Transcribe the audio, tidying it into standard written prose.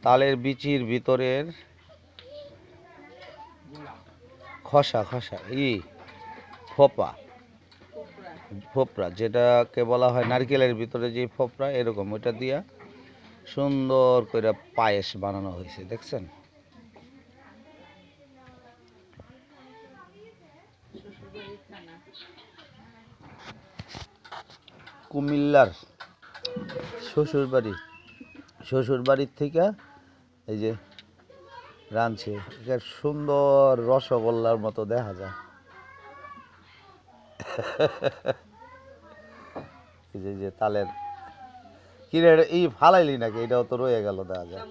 তালের বিচির ভিতরের খসা খসা ফোপা ফোপরা, যেটাকে বলা হয় নারকেলের ভিতরে যে ফোপরা, এরকম ওইটা দিয়া সুন্দর করে পায়েস বানানো হয়েছে, দেখছেন? কুমিল্লার শ্বশুরবাড়ির থেকে এই যে রাঁধছে, এটা সুন্দর রসগোল্লার মতো দেখা যায়। এই যে তালের কিরে এই ফালাইলি নাকি? এটাও তো রয়ে গেল, দেখা যায়।